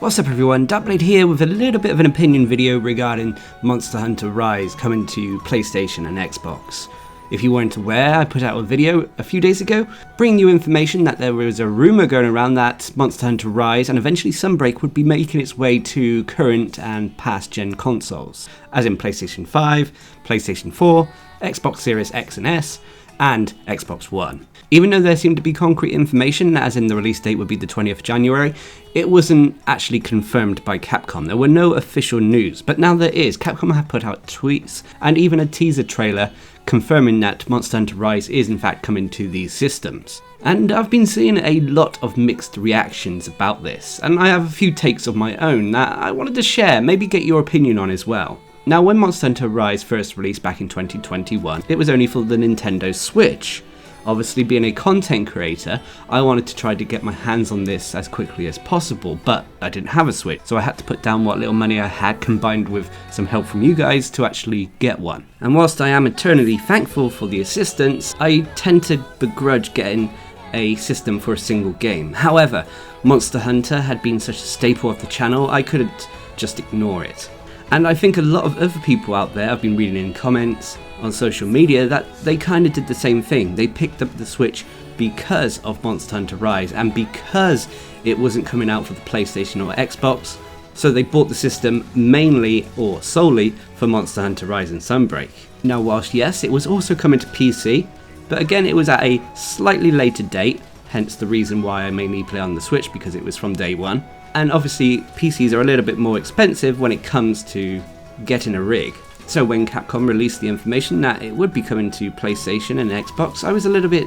What's up everyone, Darcblade here with a little bit of an opinion video regarding Monster Hunter Rise coming to PlayStation and Xbox. If you weren't aware, I put out a video a few days ago bringing you information that there was a rumour going around that Monster Hunter Rise and eventually Sunbreak would be making its way to current and past gen consoles, as in PlayStation 5, PlayStation 4, Xbox Series X and S, and Xbox One. Even though there seemed to be concrete information, as in the release date would be the 20th of January, it wasn't actually confirmed by Capcom. There were no official news, but now there is. Capcom have put out tweets and even a teaser trailer confirming that Monster Hunter Rise is in fact coming to these systems. And I've been seeing a lot of mixed reactions about this, and I have a few takes of my own that I wanted to share, maybe get your opinion on as well. Now, when Monster Hunter Rise first released back in 2021, it was only for the Nintendo Switch. Obviously, being a content creator, I wanted to try to get my hands on this as quickly as possible, but I didn't have a Switch, so I had to put down what little money I had combined with some help from you guys to actually get one. And whilst I am eternally thankful for the assistance, I tend to begrudge getting a system for a single game. However, Monster Hunter had been such a staple of the channel, I couldn't just ignore it. And I think a lot of other people out there, I've been reading in comments on social media, that they kind of did the same thing. They picked up the Switch because of Monster Hunter Rise and because it wasn't coming out for the PlayStation or Xbox, so they bought the system mainly or solely for Monster Hunter Rise and Sunbreak. Now, whilst yes, it was also coming to PC, but again it was at a slightly later date, hence the reason why I mainly play on the Switch, because it was from day one. And obviously PCs are a little bit more expensive when it comes to getting a rig. So when Capcom released the information that it would be coming to PlayStation and Xbox, I was a little bit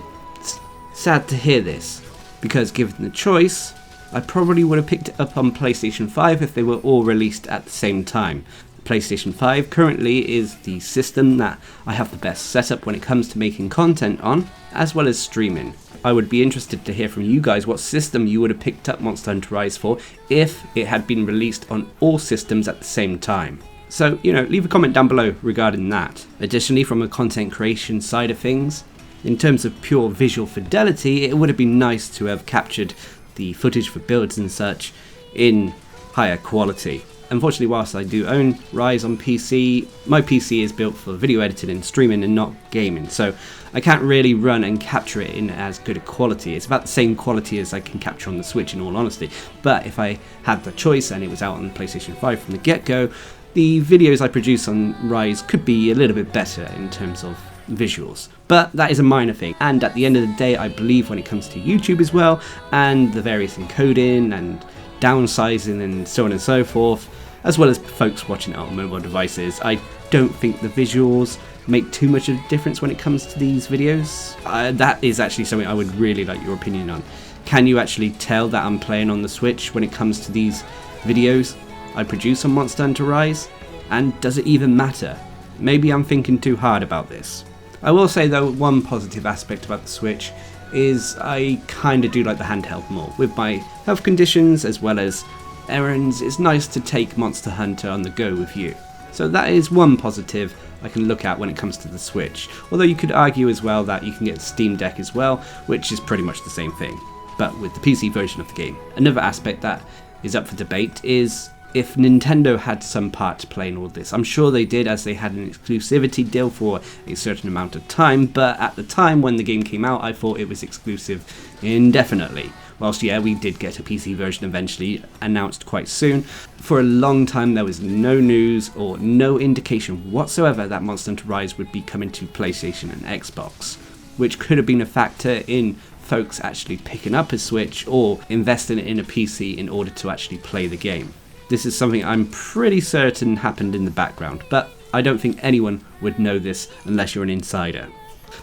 sad to hear this, because given the choice, I probably would have picked it up on PlayStation 5 if they were all released at the same time. PlayStation 5 currently is the system that I have the best setup when it comes to making content on, as well as streaming. I would be interested to hear from you guys what system you would have picked up Monster Hunter Rise for if it had been released on all systems at the same time. So, leave a comment down below regarding that. Additionally, from a content creation side of things, in terms of pure visual fidelity, it would have been nice to have captured the footage for builds and such in higher quality. Unfortunately, whilst I do own Rise on PC, my PC is built for video editing and streaming and not gaming, so I can't really run and capture it in as good a quality. It's about the same quality as I can capture on the Switch, in all honesty. But if I had the choice and it was out on PlayStation 5 from the get-go, the videos I produce on Rise could be a little bit better in terms of visuals. But that is a minor thing, and at the end of the day, I believe when it comes to YouTube as well, and the various encoding and downsizing and so on and so forth, as well as folks watching it on mobile devices, I don't think the visuals make too much of a difference when it comes to these videos. That is actually something I would really like your opinion on. Can you actually tell that I'm playing on the Switch when it comes to these videos I produce on Monster Hunter Rise? And does it even matter? Maybe I'm thinking too hard about this. I will say though, one positive aspect about the Switch is I kinda do like the handheld more. With my health conditions as well as errands, it's nice to take Monster Hunter on the go with you. So that is one positive I can look at when it comes to the Switch. Although you could argue as well that you can get Steam Deck as well, which is pretty much the same thing, but with the PC version of the game. Another aspect that is up for debate is if Nintendo had some part to play in all this. I'm sure they did, as they had an exclusivity deal for a certain amount of time, but at the time when the game came out, I thought it was exclusive indefinitely. Whilst yeah, we did get a PC version eventually, announced quite soon, for a long time there was no news or no indication whatsoever that Monster Hunter Rise would be coming to PlayStation and Xbox, which could have been a factor in folks actually picking up a Switch or investing in a PC in order to actually play the game. This is something I'm pretty certain happened in the background, but I don't think anyone would know this unless you're an insider.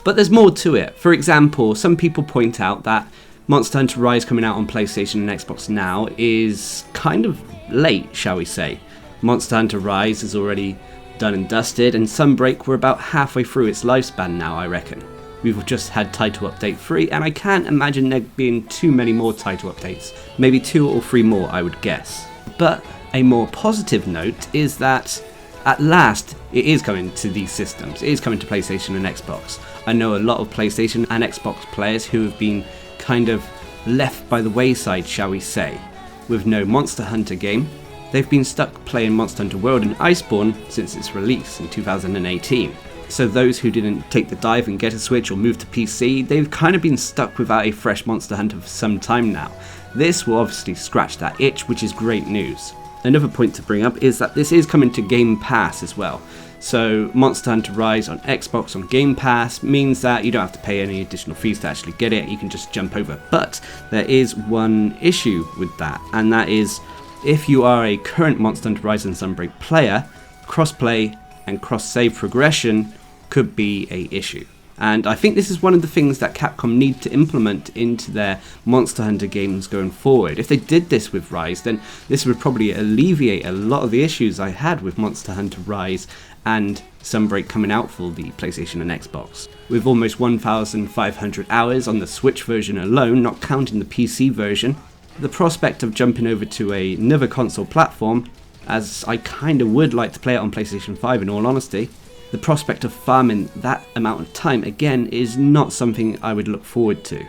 But there's more to it. For example, some people point out that Monster Hunter Rise coming out on PlayStation and Xbox now is kind of late, shall we say. Monster Hunter Rise is already done and dusted, and Sunbreak, we're about halfway through its lifespan now, I reckon. We've just had Title Update 3, and I can't imagine there being too many more title updates. Maybe 2 or 3 more, I would guess. But a more positive note is that at last it is coming to these systems. It is coming to PlayStation and Xbox. I know a lot of PlayStation and Xbox players who have been kind of left by the wayside, shall we say. with no Monster Hunter game. They've been stuck playing Monster Hunter World and Iceborne since its release in 2018. So those who didn't take the dive and get a Switch or move to PC, they've kind of been stuck without a fresh Monster Hunter for some time now. This will obviously scratch that itch, which is great news. Another point to bring up is that this is coming to Game Pass as well. So Monster Hunter Rise on Xbox on Game Pass means that you don't have to pay any additional fees to actually get it, you can just jump over. But there is one issue with that, and that is if you are a current Monster Hunter Rise and Sunbreak player, crossplay and cross-save progression could be an issue. And I think this is one of the things that Capcom need to implement into their Monster Hunter games going forward. If they did this with Rise, then this would probably alleviate a lot of the issues I had with Monster Hunter Rise and Sunbreak coming out for the PlayStation and Xbox. With almost 1,500 hours on the Switch version alone, not counting the PC version, the prospect of jumping over to another console platform, as I kinda would like to play it on PlayStation 5 in all honesty, the prospect of farming that amount of time again is not something I would look forward to.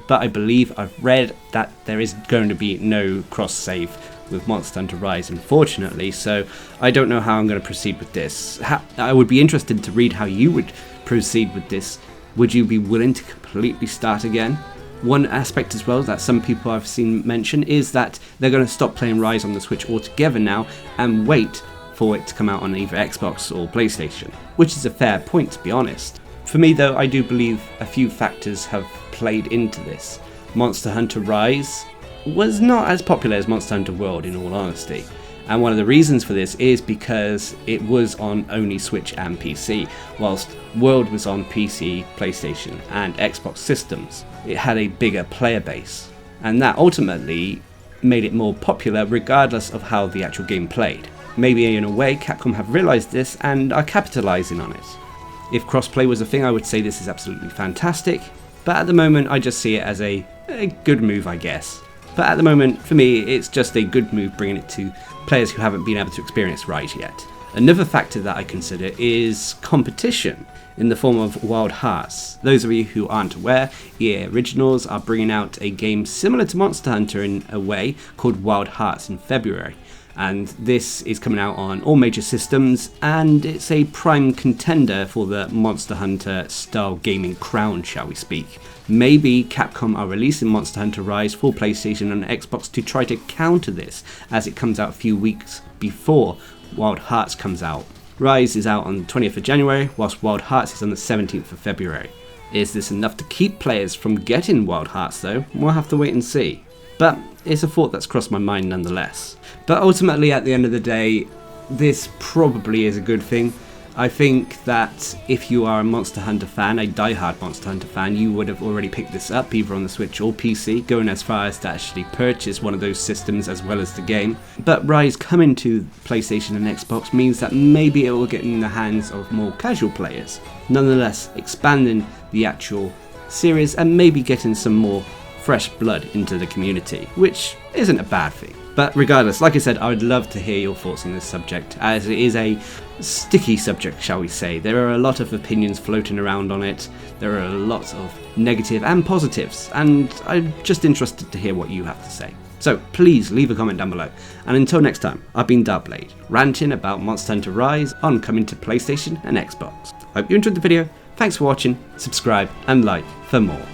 But I believe I've read that there is going to be no cross-save with Monster Hunter Rise, unfortunately, so I don't know how I'm going to proceed with this. I would be interested to read how you would proceed with this. Would you be willing to completely start again? One aspect as well that some people I've seen mention is that they're going to stop playing Rise on the Switch altogether now and wait for it to come out on either Xbox or PlayStation, which is a fair point to be honest. For me though, I do believe a few factors have played into this. Monster Hunter Rise was not as popular as Monster Hunter World in all honesty, and one of the reasons for this is because it was on only Switch and PC, whilst World was on PC, PlayStation and Xbox systems. It had a bigger player base, and that ultimately made it more popular regardless of how the actual game played. Maybe in a way Capcom have realised this and are capitalising on it. If crossplay was a thing, I would say this is absolutely fantastic, but at the moment I just see it as a good move, I guess. But at the moment, for me, it's just a good move bringing it to players who haven't been able to experience Rise yet. Another factor that I consider is competition in the form of Wild Hearts. Those of you who aren't aware, EA Originals are bringing out a game similar to Monster Hunter in a way called Wild Hearts in February. And this is coming out on all major systems, and it's a prime contender for the Monster Hunter style gaming crown, shall we speak. Maybe Capcom are releasing Monster Hunter Rise for PlayStation and Xbox to try to counter this, as it comes out a few weeks before Wild Hearts comes out. Rise is out on the 20th of January, whilst Wild Hearts is on the 17th of February. Is this enough to keep players from getting Wild Hearts though? We'll have to wait and see. But it's a thought that's crossed my mind nonetheless. But ultimately, at the end of the day, this probably is a good thing. I think that if you are a Monster Hunter fan, a die-hard Monster Hunter fan, you would have already picked this up either on the Switch or PC, going as far as to actually purchase one of those systems as well as the game. But Rise coming to PlayStation and Xbox means that maybe it will get in the hands of more casual players. Nonetheless, expanding the actual series and maybe getting some more fresh blood into the community, which isn't a bad thing. But regardless, like I said, I would love to hear your thoughts on this subject, as it is a sticky subject, shall we say. There are a lot of opinions floating around on it, there are lots of negative and positives, and I'm just interested to hear what you have to say. So please leave a comment down below, and until next time, I've been Darcblade, ranting about Monster Hunter Rise on coming to PlayStation and Xbox. Hope you enjoyed the video, thanks for watching, subscribe and like for more.